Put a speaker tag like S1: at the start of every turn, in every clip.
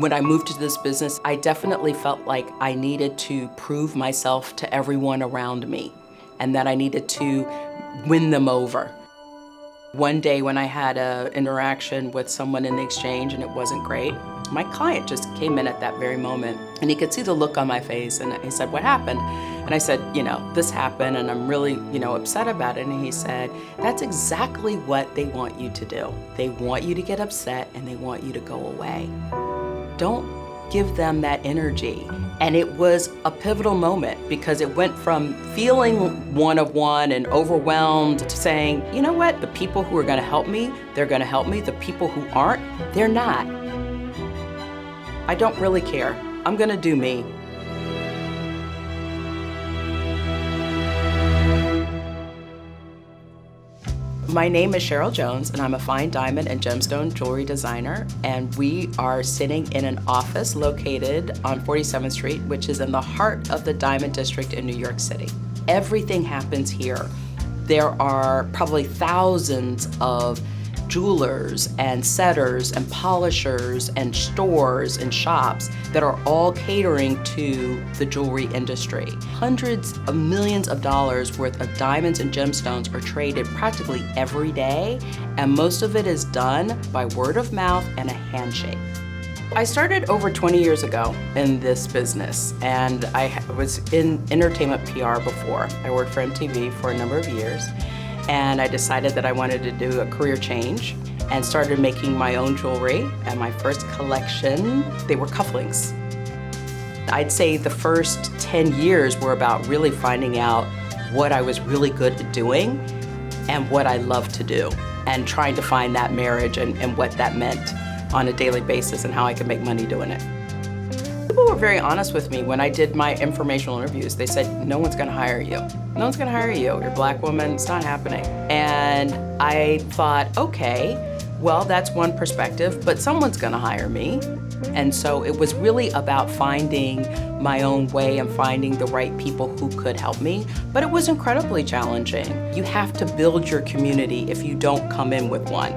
S1: When I moved to this business, I definitely felt like I needed to prove myself to everyone around me and that I needed to win them over. One day when I had an interaction with someone in the exchange and it wasn't great, my client just came in at that very moment and he could see the look on my face and he said, "What happened?" And I said, "This happened and I'm really, upset about it." And he said, "That's exactly what they want you to do. They want you to get upset and they want you to go away. Don't give them that energy." And it was a pivotal moment because it went from feeling one of one and overwhelmed to saying, "You know what? The people who are gonna help me, they're gonna help me. The people who aren't, they're not. I don't really care. I'm gonna do me." My name is Sheryl Jones, and I'm a fine diamond and gemstone jewelry designer, and we are sitting in an office located on 47th Street, which is in the heart of the Diamond District in New York City. Everything happens here. There are probably thousands of jewelers and setters and polishers and stores and shops that are all catering to the jewelry industry. Hundreds of millions of dollars worth of diamonds and gemstones are traded practically every day, and most of it is done by word of mouth and a handshake. I started over 20 years ago in this business, and I was in entertainment PR before. I worked for MTV for a number of years. And I decided that I wanted to do a career change and started making my own jewelry. And my first collection, they were cufflinks. I'd say the first 10 years were about really finding out what I was really good at doing and what I loved to do, and trying to find that marriage and what that meant on a daily basis and how I could make money doing it. People were very honest with me when I did my informational interviews. They said, "No one's gonna hire you. No one's gonna hire you. You're a black woman, it's not happening." And I thought, okay, well, that's one perspective, but someone's gonna hire me. And so it was really about finding my own way and finding the right people who could help me, but it was incredibly challenging. You have to build your community if you don't come in with one.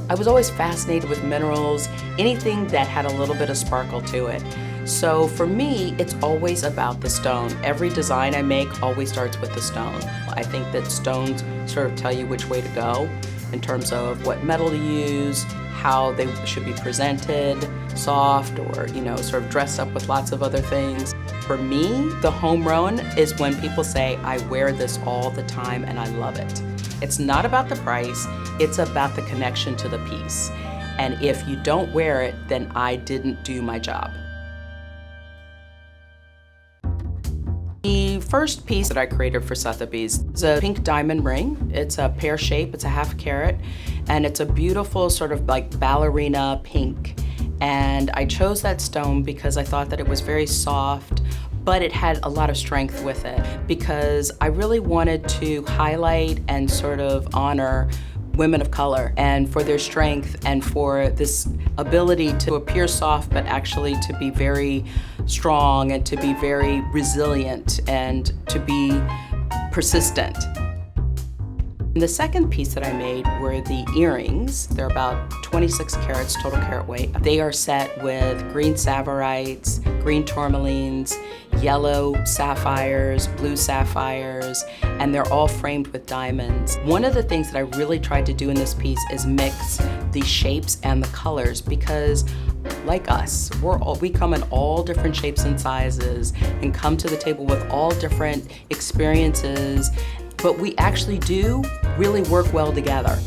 S1: I was always fascinated with minerals, anything that had a little bit of sparkle to it. So for me, it's always about the stone. Every design I make always starts with the stone. I think that stones sort of tell you which way to go in terms of what metal to use, how they should be presented, soft or, sort of dressed up with lots of other things. For me, the home run is when people say, "I wear this all the time and I love it." It's not about the price, it's about the connection to the piece. And if you don't wear it, then I didn't do my job. The first piece that I created for Sotheby's is a pink diamond ring. It's a pear shape, it's a half carat, and it's a beautiful sort of like ballerina pink. And I chose that stone because I thought that it was very soft, but it had a lot of strength with it because I really wanted to highlight and sort of honor women of color and for their strength and for this ability to appear soft but actually to be very strong and to be very resilient and to be persistent. And the second piece that I made were the earrings. They're about 26 carats total carat weight. They are set with green savorites, green tourmalines, yellow sapphires, blue sapphires, and they're all framed with diamonds. One of the things that I really tried to do in this piece is mix the shapes and the colors because like us, we come in all different shapes and sizes and come to the table with all different experiences, but we actually do really work well together.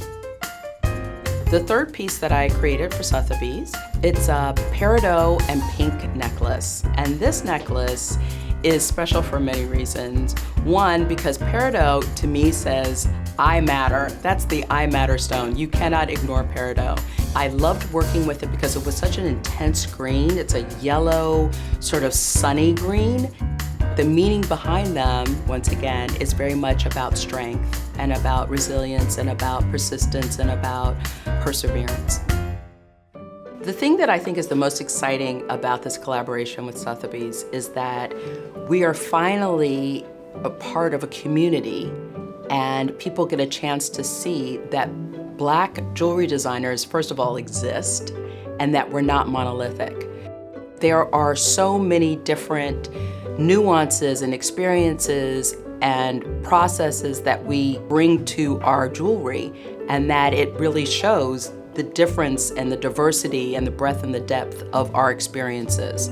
S1: The third piece that I created for Sotheby's, it's a Peridot and pink necklace. And this necklace is special for many reasons. One, because Peridot to me says, I matter. That's the I matter stone. You cannot ignore Peridot. I loved working with it because it was such an intense green. It's a yellow, sort of sunny green. The meaning behind them, once again, is very much about strength and about resilience and about persistence and about perseverance. The thing that I think is the most exciting about this collaboration with Sotheby's is that we are finally a part of a community and people get a chance to see that Black jewelry designers, first of all, exist, and that we're not monolithic. There are so many different nuances and experiences and processes that we bring to our jewelry, and that it really shows the difference and the diversity and the breadth and the depth of our experiences.